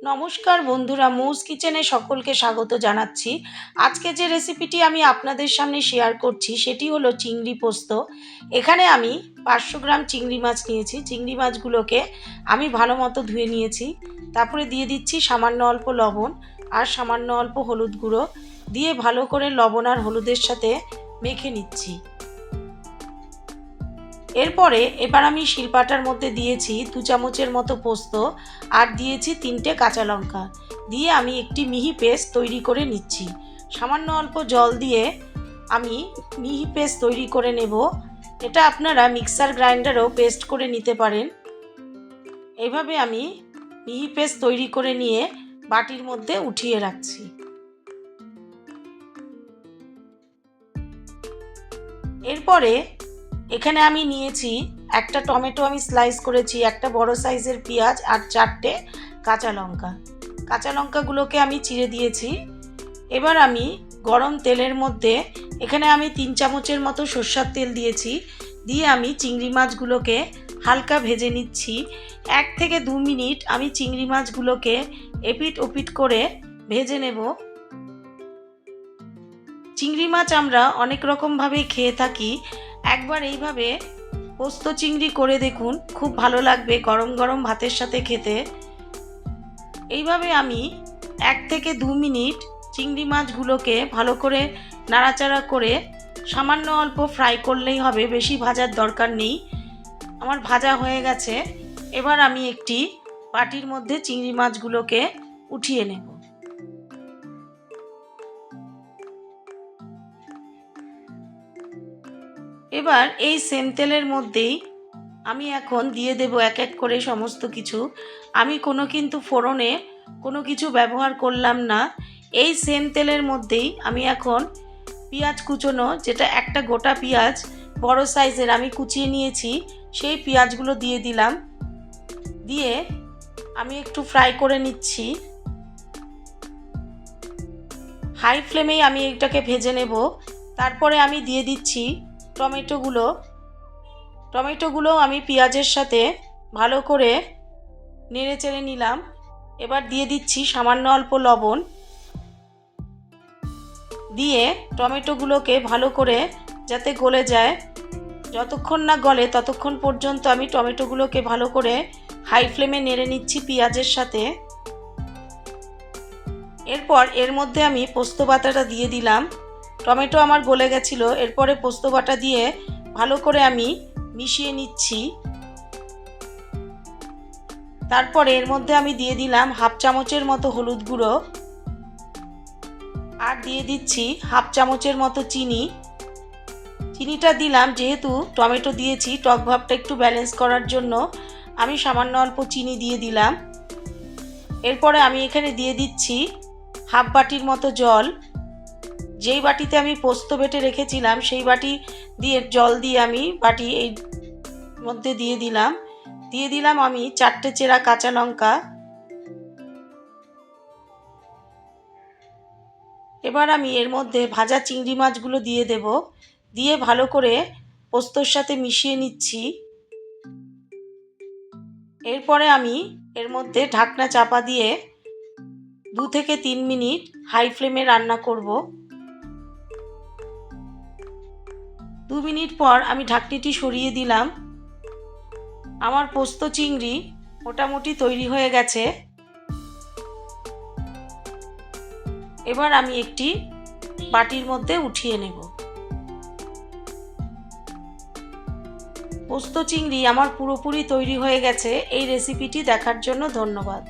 নমস্কার বন্ধুরা, মৌস কিচেনে সকলকে স্বাগত জানাচ্ছি। আজকে যে রেসিপিটি আমি আপনাদের সামনে শেয়ার করছি সেটি হলো চিংড়ি পোস্ত। এখানে আমি 500 গ্রাম চিংড়ি মাছ নিয়েছি। চিংড়ি মাছগুলোকে আমি ভালো মতো ধুয়ে নিয়েছি। তারপরে দিয়ে দিচ্ছি সামান্য অল্প লবণ আর সামান্য অল্প হলুদ গুঁড়ো দিয়ে ভালো করে লবণ আর হলুদের সাথে মেখে নিচ্ছি। এরপরে এবার আমি শিলপাটার মধ্যে দিয়েছি 2 চামচের মতো পোস্ত আর দিয়েছি 3টে কাঁচা লঙ্কা দিয়ে আমি একটি মিহি পেস্ট তৈরি করে নিচ্ছি। সামান্য অল্প জল দিয়ে আমি মিহি পেস্ট তৈরি করে নেব। এটা আপনারা মিক্সার গ্রাইন্ডারেও পেস্ট করে নিতে পারেন। এইভাবে আমি মিহি পেস্ট তৈরি করে নিয়ে বাটির মধ্যে উঠিয়ে রাখছি। এরপরে এখানে আমি নিয়েছি একটা টমেটো আমি স্লাইস করেছি, একটা বড় সাইজের পেঁয়াজ আর 4টে কাঁচা লঙ্কা। কাঁচা লঙ্কাগুলোকে আমি চিড়ে দিয়েছি। এবার আমি গরম তেলের মধ্যে এখানে আমি 3 চামচের মতো সরষের তেল দিয়েছি। দিয়ে আমি চিংড়ি মাছগুলোকে হালকা ভেজে নিচ্ছি। 1 থেকে 2 মিনিট আমি চিংড়ি মাছগুলোকে এপিট ওপিট করে ভেজে নেব। চিংড়ি মাছ আমরা অনেক রকমভাবেই খেয়ে থাকি। একবার এইভাবে পোস্ত চিংড়ি করে দেখুন, খুব ভালো লাগবে গরম গরম ভাতের সাথে খেতে। এইভাবে আমি 1 থেকে 2 মিনিট চিংড়ি মাছগুলোকে ভালো করে নাড়াচাড়া করে সামান্য অল্প ফ্রাই করলেই হবে, বেশি ভাজার দরকার নেই। আমার ভাজা হয়ে গেছে। এবার আমি একটি বাটির মধ্যে চিংড়ি মাছগুলোকে উঠিয়ে নেব। এবার এই সেম তেলের মধ্যেই আমি এখন দিয়ে দেব এক এক করে সমস্ত কিছু। আমি কিন্তু ফোড়নে কোনো কিছু ব্যবহার করলাম না। এই সেম তেলের মধ্যেই আমি এখন পেঁয়াজ কুচোনো, যেটা একটা গোটা পেঁয়াজ বড় সাইজের আমি কুচিয়ে নিয়েছি, সেই পেঁয়াজগুলো দিয়ে দিলাম। দিয়ে আমি একটু ফ্রাই করে নিচ্ছি। হাই ফ্লেমেই আমি এটাকে ভেজে নেব। তারপরে আমি দিয়ে দিচ্ছি টমেটোগুলো আমি পেঁয়াজের সাথে ভালো করে নেড়ে চেড়ে নিলাম। এবার দিয়ে দিচ্ছি সামান্য অল্প লবণ দিয়ে টমেটোগুলোকে ভালো করে যাতে গলে যায়, যতক্ষণ না গলে ততক্ষণ পর্যন্ত আমি টমেটোগুলোকে ভালো করে হাই ফ্লেমে নেড়ে নিচ্ছি পেঁয়াজের সাথে। এরপর এর মধ্যে আমি পোস্ত বাটাটা দিয়ে দিলাম। টমেটো আমার গলে গেছিলো। এরপরে পোস্ত বাটা দিয়ে ভালো করে আমি মিশিয়ে নিচ্ছি। তারপরে এর মধ্যে আমি দিয়ে দিলাম 1/2 চামচের মতো হলুদ গুঁড়ো আর দিয়ে দিচ্ছি 1/2 চামচের মতো চিনিটা দিলাম যেহেতু টমেটো দিয়েছি, টক ভাবটা একটু ব্যালেন্স করার জন্য আমি সামান্য অল্প চিনি দিয়ে দিলাম। এরপরে আমি এখানে দিয়ে দিচ্ছি 1/2 বাটির মতো জল। যেই বাটিতে আমি পোস্ত বেটে রেখেছিলাম সেই বাটি দিয়ে জল দিয়ে আমি বাটি এই মধ্যে দিয়ে দিলাম আমি 4টে চেরা কাঁচা লঙ্কা। এবার আমি এর মধ্যে ভাজা চিংড়ি মাছগুলো দিয়ে দেব। দিয়ে ভালো করে পোস্তর সাথে মিশিয়ে নিচ্ছি। এরপরে আমি এর মধ্যে ঢাকনা চাপা দিয়ে 2 থেকে 3 মিনিট হাই ফ্লেমে রান্না করব। 2 মিনিট পর আমি ঢাকনিটি সরিয়ে দিলাম। আমার পোস্ত চিংড়ি মোটামুটি তৈরি হয়ে গেছে। এবার আমি একটি বাটির মধ্যে উঠিয়ে নেব। পোস্ত চিংড়ি আমার পুরোপুরি তৈরি হয়ে গেছে। এই রেসিপিটি দেখার জন্য ধন্যবাদ।